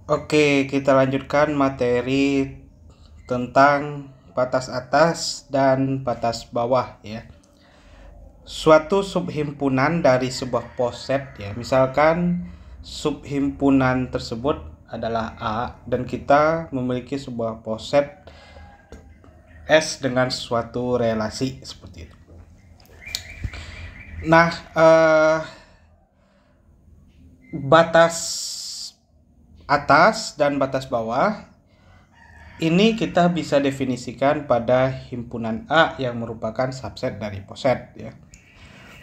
Oke, kita lanjutkan materi tentang batas atas dan batas bawah ya. Suatu subhimpunan dari sebuah poset ya. Misalkan subhimpunan tersebut adalah A dan kita memiliki sebuah poset S dengan suatu relasi seperti itu. Nah, batas atas dan batas bawah ini kita bisa definisikan pada himpunan A yang merupakan subset dari poset ya.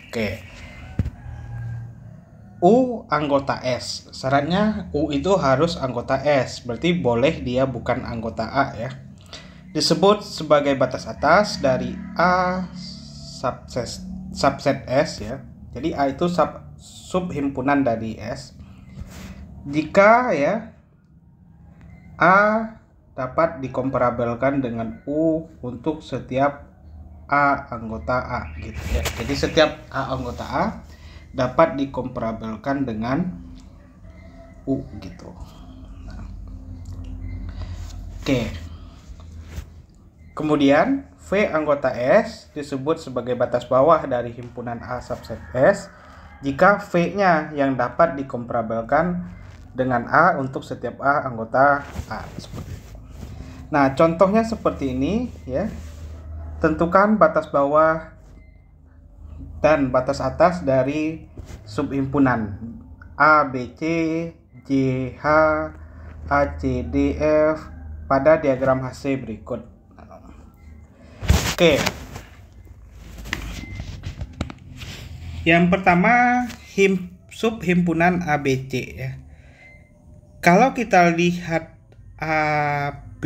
Oke. U anggota S. Syaratnya U itu harus anggota S, berarti boleh dia bukan anggota A ya. Disebut sebagai batas atas dari A subset S ya. Jadi A itu subhimpunan dari S. Jika ya A dapat dikomparabelkan dengan U untuk setiap A anggota A gitu ya. Jadi setiap A anggota A dapat dikomparabelkan dengan U gitu. Nah. Oke. Kemudian V anggota S disebut sebagai batas bawah dari himpunan A subset S jika V-nya yang dapat dikomparabelkan dengan A untuk setiap A anggota A seperti itu. Nah, contohnya seperti ini ya. Tentukan batas bawah dan batas atas dari subhimpunan A, B, C, J, H, A, C, D, F pada diagram HC berikut. Oke. Yang pertama subhimpunan ABC ya. Kalau kita lihat A, B,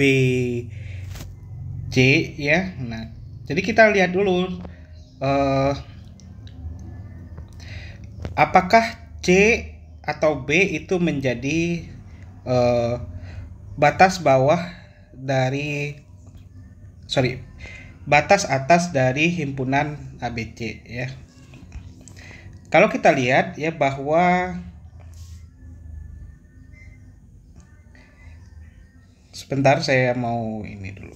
C ya. Nah, jadi kita lihat dulu apakah C atau B itu menjadi batas bawah dari batas atas dari himpunan ABC ya. Kalau kita lihat ya bahwa sebentar saya mau ini dulu.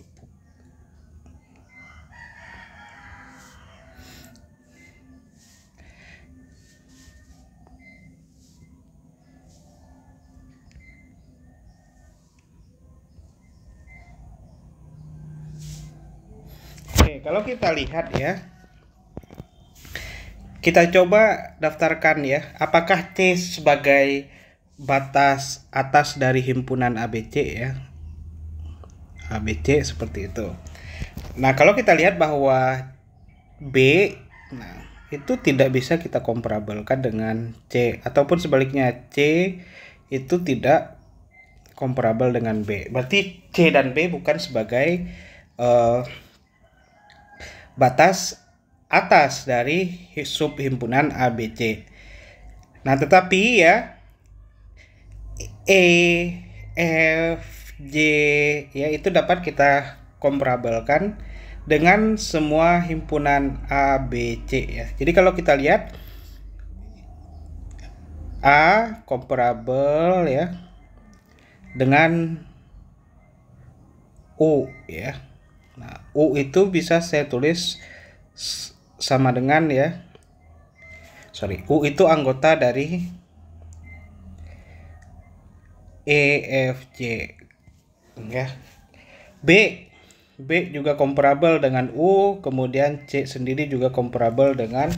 Oke, kalau kita lihat ya, kita coba daftarkan ya, apakah C sebagai batas atas dari himpunan ABC ya. ABC seperti itu. Nah, kalau kita lihat bahwa B, nah itu tidak bisa kita komparabelkan dengan C, ataupun sebaliknya C itu tidak komparabel dengan B. Berarti C dan B bukan sebagai batas atas dari subhimpunan ABC. Nah, tetapi ya E, F, J ya itu dapat kita komparabelkan dengan semua himpunan A, B, C ya. Jadi kalau kita lihat A komparabel ya dengan U ya. Nah, U itu bisa saya tulis sama dengan ya. U itu anggota dari E, F, J ya. B juga komparabel dengan U, kemudian C sendiri juga komparabel dengan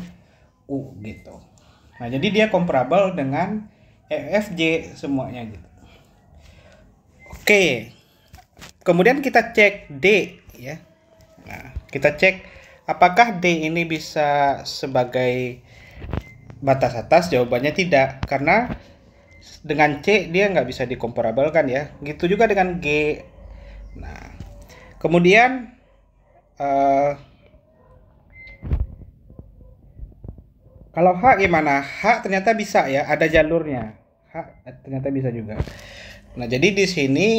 U gitu. Nah, jadi dia komparabel dengan E, F, J semuanya gitu. Oke. Kemudian kita cek D ya. Nah, kita cek apakah D ini bisa sebagai batas atas. Jawabannya tidak, karena dengan C dia nggak bisa dikomparabelkan ya. Gitu juga dengan G. Nah, kemudian kalau H gimana? H ternyata bisa ya, ada jalurnya. H ternyata bisa juga. Nah, jadi di sini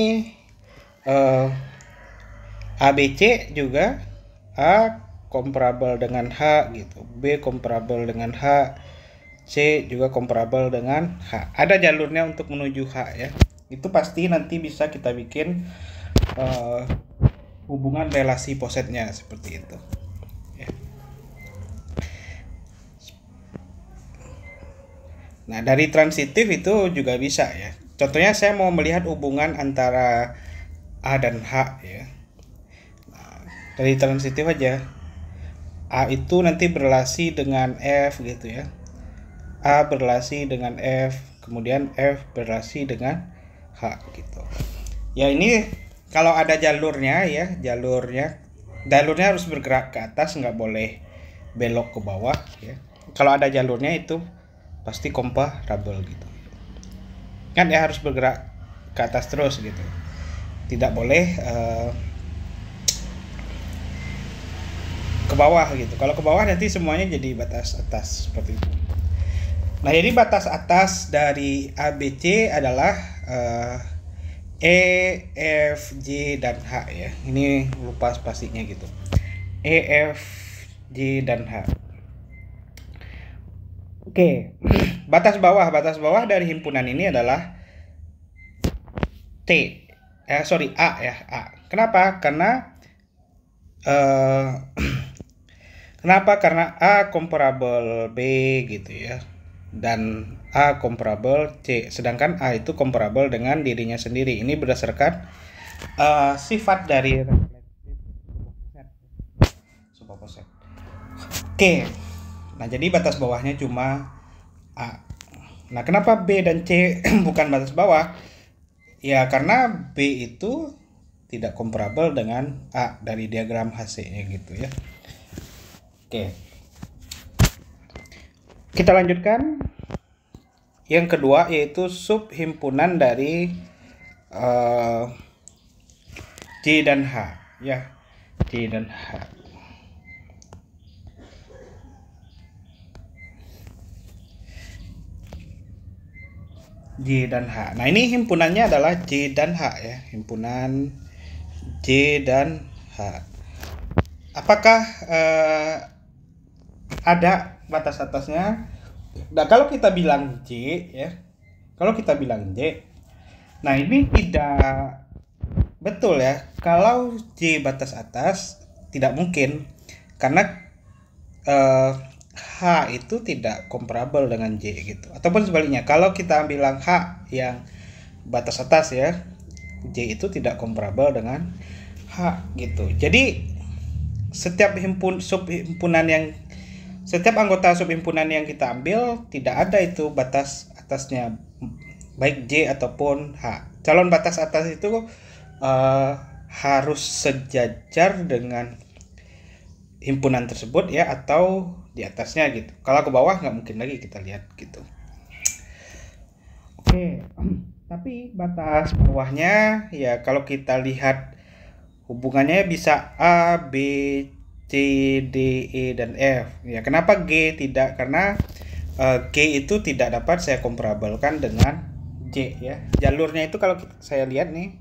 ABC juga A komparabel dengan H gitu, B komparabel dengan H, C juga komparabel dengan H. Ada jalurnya untuk menuju H ya. itu pasti nanti bisa kita bikin hubungan relasi posetnya seperti itu ya. Nah, dari transitif itu juga bisa ya. Contohnya saya mau melihat hubungan antara A dan H ya. Nah, dari transitif aja. A itu nanti berelasi dengan F gitu ya. A berelasi dengan F, kemudian F berelasi dengan H gitu. Ya ini kalau ada jalurnya ya, jalurnya harus bergerak ke atas, nggak boleh belok ke bawah ya. Kalau ada jalurnya itu pasti comparable gitu. Kan ya harus bergerak ke atas terus gitu. Tidak boleh ke bawah gitu. Kalau ke bawah nanti semuanya jadi batas atas seperti itu. Nah, jadi batas atas dari ABC adalah E, F, G, dan H ya. Ini lupa spasinya gitu. E, F, G, dan H. Oke, batas bawah dari himpunan ini adalah A ya, A. Kenapa? Karena Karena A comparable B gitu ya, dan A comparable C, sedangkan A itu comparable dengan dirinya sendiri. Ini berdasarkan sifat dari superposet. Oke, nah jadi batas bawahnya cuma A. Nah, kenapa B dan C bukan batas bawah? Ya karena B itu tidak comparable dengan A dari diagram HC-nya gitu ya. Oke. Kita lanjutkan. Yang kedua yaitu subhimpunan dari J dan H ya. J dan H. J dan H. Nah, ini himpunannya adalah J dan H ya. Himpunan J dan H. Apakah ada batas atasnya? Nah, kalau kita bilang J ya. Kalau kita bilang J. Nah, ini tidak betul ya. Kalau J batas atas tidak mungkin karena H itu tidak comparable dengan J gitu. Ataupun sebaliknya, kalau kita bilang H yang batas atas ya, J itu tidak comparable dengan H gitu. Jadi setiap anggota subhimpunan yang kita ambil tidak ada itu batas atasnya baik J ataupun H. Calon batas atas itu harus sejajar dengan himpunan tersebut ya, atau di atasnya gitu. Kalau ke bawah nggak mungkin lagi kita lihat gitu. Oke, tapi batas bawahnya ya kalau kita lihat hubungannya bisa A, B, C, D, E, dan F. Ya kenapa G tidak? Karena G itu tidak dapat saya comparablekan dengan J ya. Jalurnya itu kalau saya lihat nih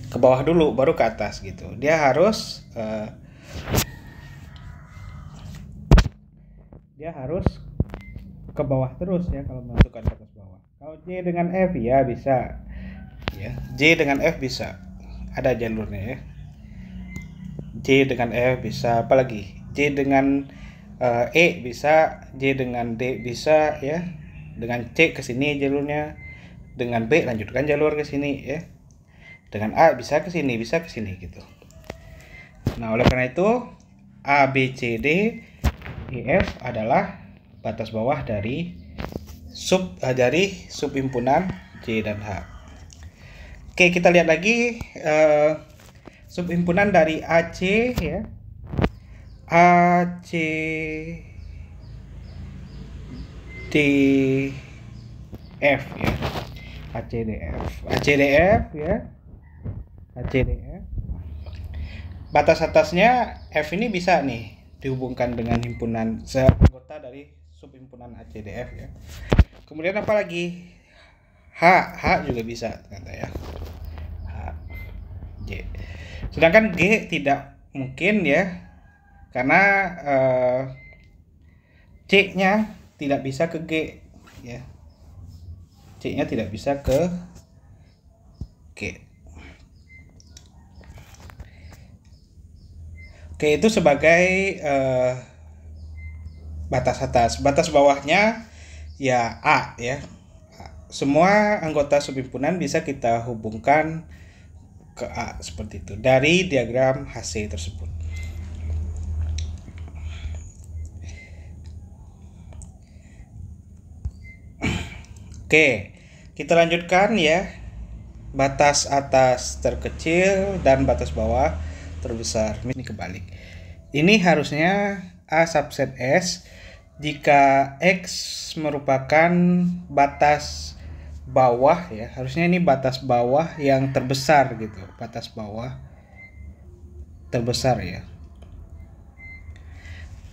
ke bawah dulu baru ke atas gitu. Dia harus ke bawah terus ya kalau menentukan batas bawah. Kalau J dengan F ya bisa ya. J dengan F bisa. Ada jalurnya ya. J dengan F bisa, apalagi J dengan E bisa, J dengan D bisa ya. Dengan C ke sini jalurnya. Dengan B lanjutkan jalur ke sini ya. Dengan A bisa ke sini gitu. Nah, oleh karena itu A, B, C, D, E, F adalah batas bawah dari subhimpunan J dan H. Oke, kita lihat lagi subhimpunan dari AC ya. AC D F ya. ACDF ya. ACDF. Batas atasnya F ini bisa nih dihubungkan dengan himpunan anggota dari subhimpunan ACDF ya. Kemudian apa lagi? H juga bisa ternyata ya. H, J. Sedangkan G tidak mungkin ya. Karena C-nya tidak bisa ke G ya. C-nya tidak bisa ke Oke, itu sebagai batas atas. Batas bawahnya ya A ya. Semua anggota subhimpunan bisa kita hubungkan ke A seperti itu dari diagram HC tersebut. Oke, kita lanjutkan ya. Batas atas terkecil dan batas bawah terbesar. Ini kebalik. Ini harusnya A subset S jika X merupakan batas bawah ya. Harusnya ini batas bawah yang terbesar gitu. Batas bawah terbesar ya.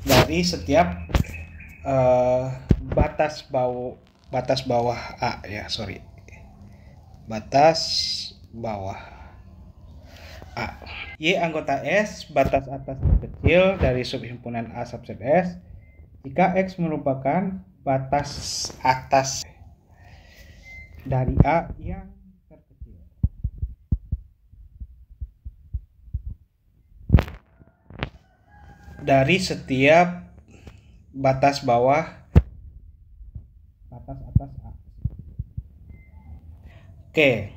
Dari setiap batas bawah A ya, sorry. Batas bawah A. Y anggota S batas atas terkecil dari subhimpunan A subset S jika X merupakan batas atas dari A yang terkecil. Dari setiap batas bawah batas atas A. Oke,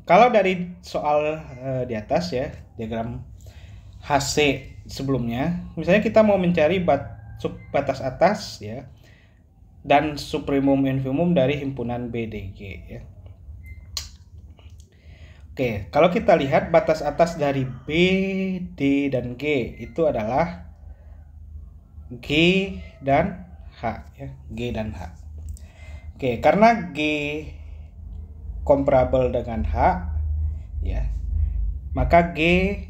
kalau dari soal di atas ya, diagram HC sebelumnya, misalnya kita mau mencari batas atas ya dan supremum infimum dari himpunan BDG ya. Oke, kalau kita lihat batas atas dari B, D, dan G itu adalah G dan H ya, G dan H. Oke, karena G comparable dengan H ya, maka G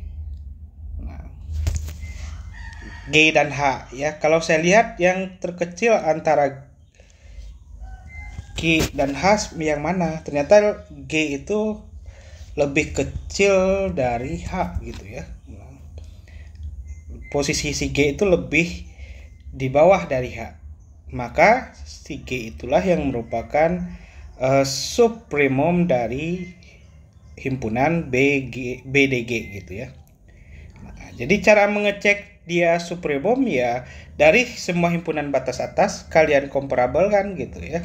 dan H ya. Kalau saya lihat yang terkecil antara G dan H yang mana? Ternyata G itu lebih kecil dari H gitu ya. Posisi si G itu lebih di bawah dari H. Maka si G itulah yang merupakan supremum dari himpunan BDG gitu ya. Nah, jadi cara mengecek dia supremum ya dari semua himpunan batas atas kalian komparabelkan gitu ya.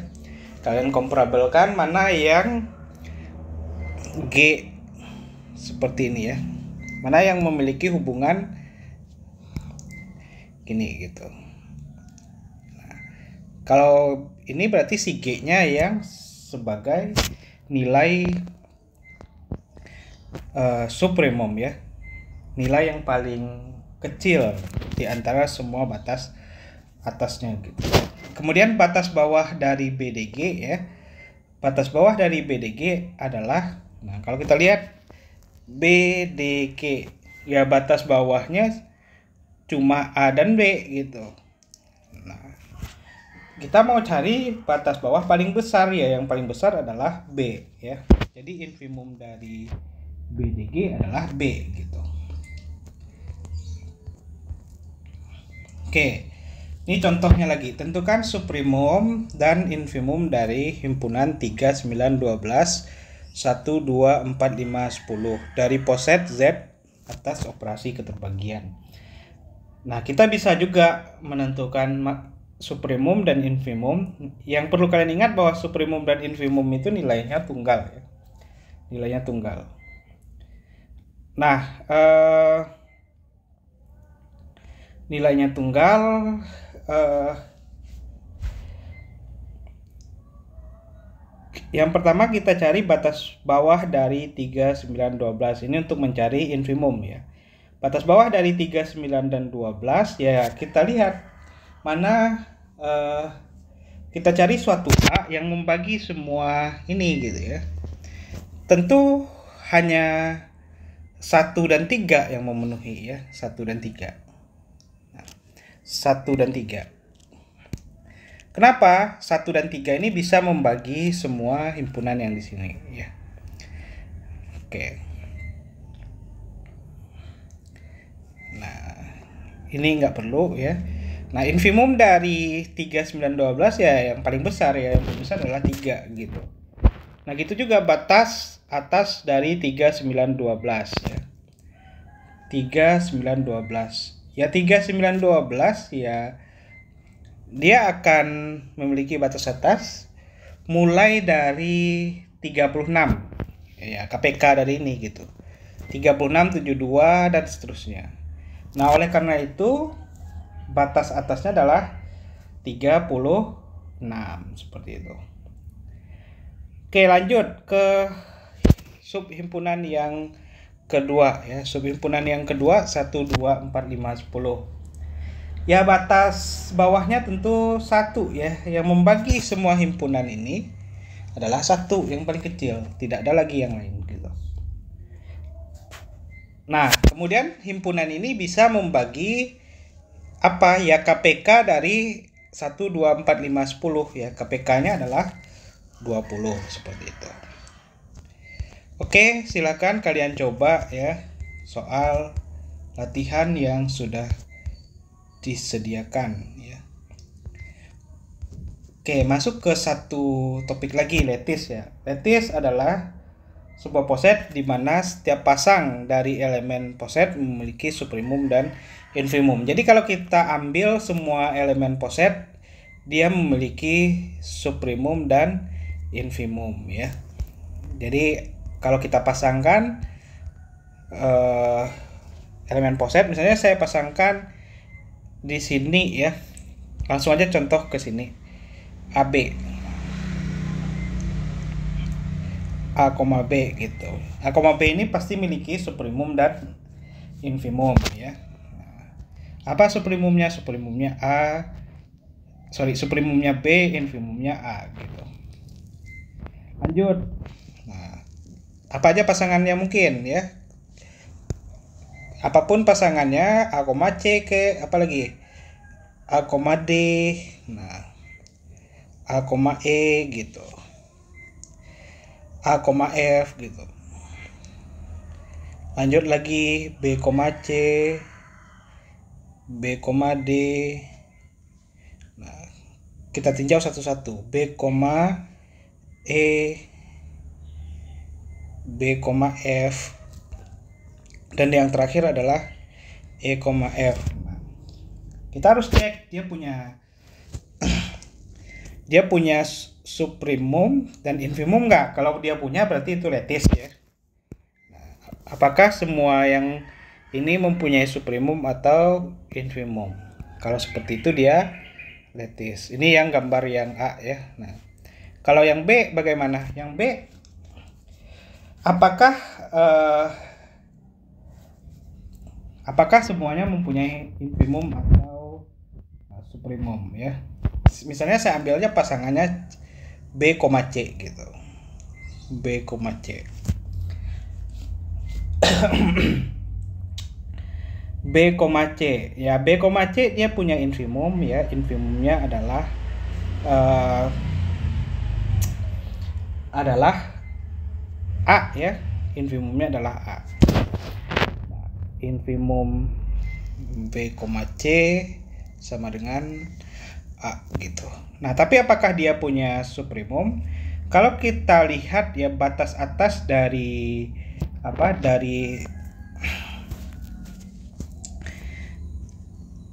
Kalian komparabelkan mana yang G seperti ini ya. Mana yang memiliki hubungan gini gitu. Nah, kalau ini berarti si G-nya yang sebagai nilai supremum ya, nilai yang paling kecil di antara semua batas atasnya gitu. Kemudian batas bawah dari BDG ya, batas bawah dari BDG adalah, nah kalau kita lihat BDG ya batas bawahnya cuma A dan B gitu. Kita mau cari batas bawah paling besar ya, yang paling besar adalah B ya. Jadi infimum dari BDG adalah B gitu. Oke, ini contohnya lagi. Tentukan supremum dan infimum dari himpunan 3, 9, 12, 1, 2, 4, 5, 10 dari poset Z atas operasi keterbagian. Nah, kita bisa juga menentukan supremum dan infimum. Yang perlu kalian ingat bahwa supremum dan infimum itu nilainya tunggal ya. Nilainya tunggal. Nah, nilainya tunggal yang pertama kita cari batas bawah dari 3, 9, 12 ini untuk mencari infimum ya. Batas bawah dari 3, 9, dan 12 ya kita lihat mana kita cari suatu A yang membagi semua ini gitu ya. Tentu hanya 1 dan 3 yang memenuhi ya, 1 dan 3. Nah, 1 dan 3. Kenapa 1 dan 3 ini bisa membagi semua himpunan yang di sini ya. Oke. Nah, ini nggak perlu ya. Nah, infimum dari 3, 9, 12 ya yang paling besar ya. Yang paling besar adalah 3 gitu. Nah, gitu juga batas atas dari 3912 ya. 3912. Ya 3912 ya dia akan memiliki batas atas mulai dari 36. Ya, KPK dari ini gitu. 36, 72 dan seterusnya. Nah, oleh karena itu batas atasnya adalah 36 seperti itu. Oke, lanjut ke subhimpunan yang kedua ya. Subhimpunan yang kedua 1, 2, 4, 5, 10. Ya, batas bawahnya tentu 1 ya. Yang membagi semua himpunan ini adalah 1 yang paling kecil, tidak ada lagi yang lain gitu. Nah, kemudian himpunan ini bisa membagi apa ya KPK dari 1, 2, 4, 5, 10 ya. KPK-nya adalah 20 seperti itu. Oke, silakan kalian coba ya soal latihan yang sudah disediakan ya. Oke, masuk ke satu topik lagi, lattice ya. Lattice adalah sebuah poset di mana setiap pasang dari elemen poset memiliki supremum dan infimum. Jadi kalau kita ambil semua elemen poset, dia memiliki supremum dan infimum ya. Jadi kalau kita pasangkan elemen poset, misalnya saya pasangkan di sini ya. Langsung aja contoh ke sini. AB A, B gitu. A, B ini pasti memiliki supremum dan infimum ya. Apa supremumnya? Supremumnya supremumnya B, infimumnya A gitu. Lanjut. Nah, apa aja pasangannya mungkin ya? Apapun pasangannya, A, C ke apa lagi? A, D. Nah, A, E gitu. A, F gitu. Lanjut lagi B, C, B, D. Nah, kita tinjau satu-satu. B, E, B, F. Dan yang terakhir adalah E, F. Nah, kita harus cek dia punya supremum dan infimum nggak? Kalau dia punya berarti itu lattice ya. Nah, apakah semua yang ini mempunyai supremum atau infimum? Kalau seperti itu dia lattice. Ini yang gambar yang A ya. Nah, kalau yang B bagaimana? Yang B apakah semuanya mempunyai infimum atau supremum ya? Misalnya saya ambilnya pasangannya B, C gitu. B, C. B, C. Ya, B, C dia punya infimum ya. Infimumnya adalah A ya. Infimumnya adalah A. Nah, infimum B, C sama dengan A gitu. Nah, tapi apakah dia punya supremum? Kalau kita lihat ya batas atas dari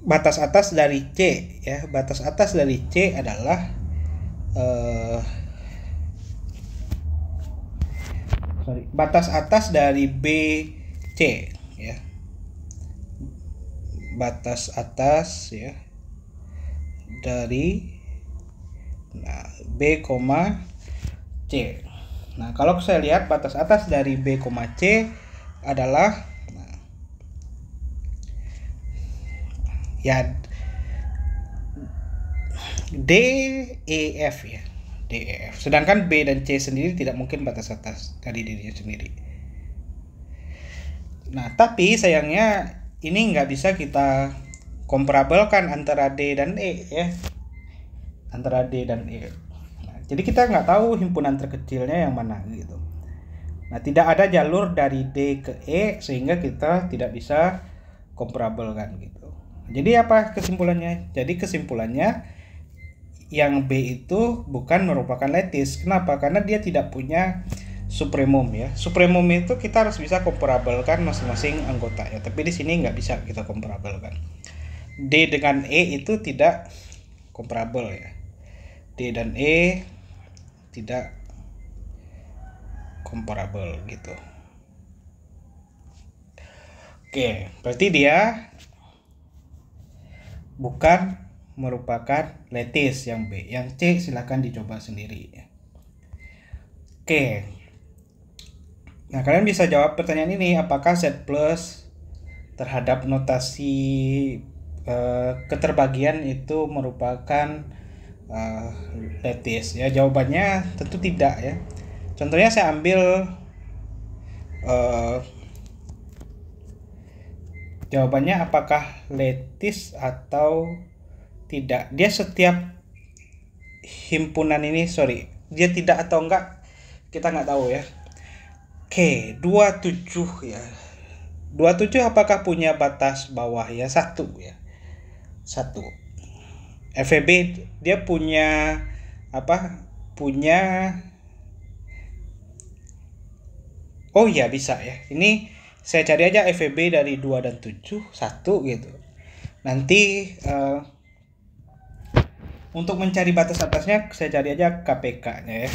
batas atas dari C ya. Batas atas dari C adalah batas atas dari BC ya. Batas atas ya dari B, C. Nah, kalau saya lihat batas atas dari B, C adalah ya D, E, F ya. D, E, F. Sedangkan B dan C sendiri tidak mungkin batas atas dari dirinya sendiri. Nah, tapi sayangnya ini nggak bisa kita komparabelkan antara D dan E ya. Antara D dan E. Nah, jadi kita nggak tahu himpunan terkecilnya yang mana gitu. Nah, tidak ada jalur dari D ke E sehingga kita tidak bisa komparabelkan gitu. Jadi apa kesimpulannya? Jadi kesimpulannya yang B itu bukan merupakan lattice. Kenapa? Karena dia tidak punya supremum ya. Supremum itu kita harus bisa komparabelkan masing-masing anggota ya. Tapi di sini nggak bisa kita komparabelkan. D dengan E itu tidak komparabel ya. D dan E tidak komparabel gitu. Oke, berarti dia bukan merupakan lattice yang B. Yang C silahkan dicoba sendiri. Oke. Nah, kalian bisa jawab pertanyaan ini, apakah Z plus terhadap notasi keterbagian itu merupakan lattice ya? Jawabannya tentu tidak ya. Contohnya saya ambil jawabannya apakah lattice atau tidak. Dia setiap himpunan ini, dia tidak atau enggak kita nggak tahu ya. Oke, 27 ya. 27 apakah punya batas bawah ya? 1 ya. 1. FEB dia punya apa? Oh iya bisa ya. Ini saya cari aja FEB dari 2 dan 7, 1 gitu. Nanti untuk mencari batas atasnya saya cari aja KPK-nya ya.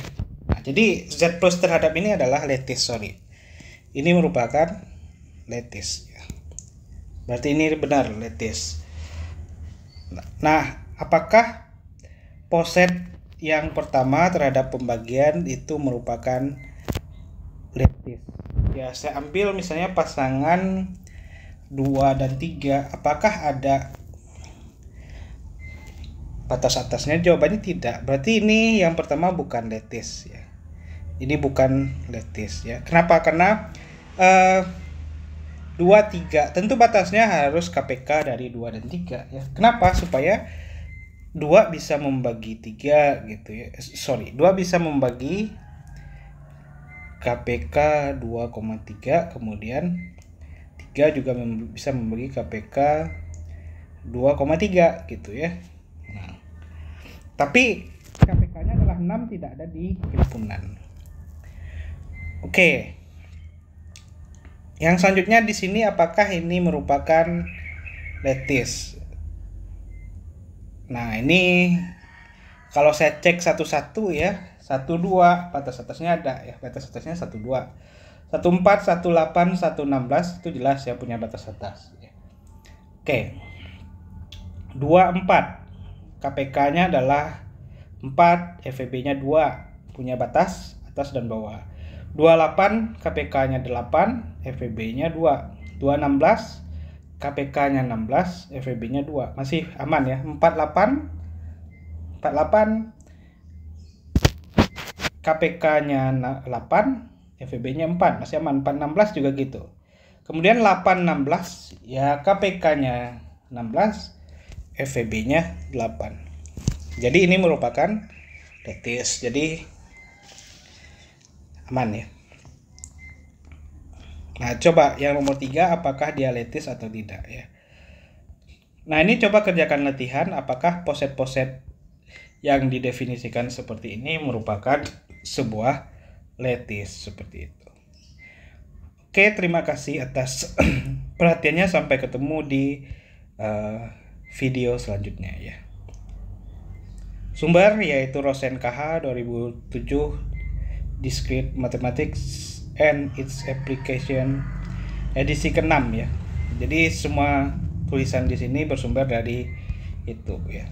Nah, jadi Z plus terhadap ini adalah lattice, Ini merupakan lattice ya. Berarti ini benar lattice. Nah, apakah poset yang pertama terhadap pembagian itu merupakan lattice? Ya, saya ambil misalnya pasangan 2 dan 3, apakah ada batas atasnya? Jawabannya tidak. Berarti ini yang pertama bukan lattice ya. Ini bukan lattice ya. Kenapa? Karena 2, 3 tentu batasnya harus KPK dari 2 dan 3 ya. Kenapa? Supaya 2 bisa membagi 3 gitu ya. 2 bisa membagi KPK 2,3, kemudian 3 juga bisa membagi KPK 2,3 gitu ya. Nah, tapi KPK-nya adalah 6, tidak ada di himpunan. Oke. Yang selanjutnya di sini apakah ini merupakan lattice? Nah, ini kalau saya cek satu-satu ya, 12 batas atasnya ada ya, batas atasnya 12. 14, 18, 116 itu jelas ya punya batas atas ya. Oke. 24 KPK-nya adalah 4, FEB-nya 2, punya batas atas dan bawah. 28 KPK-nya 8, FEB-nya 2. 216 KPK-nya 16, FEB-nya 2. Masih aman ya. 48 KPK-nya 8, FEB-nya 4, masih aman. 416 juga gitu. Kemudian 816 ya KPK-nya 16, FEB-nya 8. Jadi ini merupakan lattice. Jadi aman ya. Nah, coba yang nomor 3 apakah dia lattice atau tidak ya. Nah, ini coba kerjakan latihan apakah poset-poset yang didefinisikan seperti ini merupakan sebuah lattice seperti itu. Oke, terima kasih atas perhatiannya. Sampai ketemu di video selanjutnya ya. Sumber yaitu Rosen KH 2007, Discrete Mathematics and its Application, edisi ke-6 ya. Jadi semua tulisan di sini bersumber dari itu ya.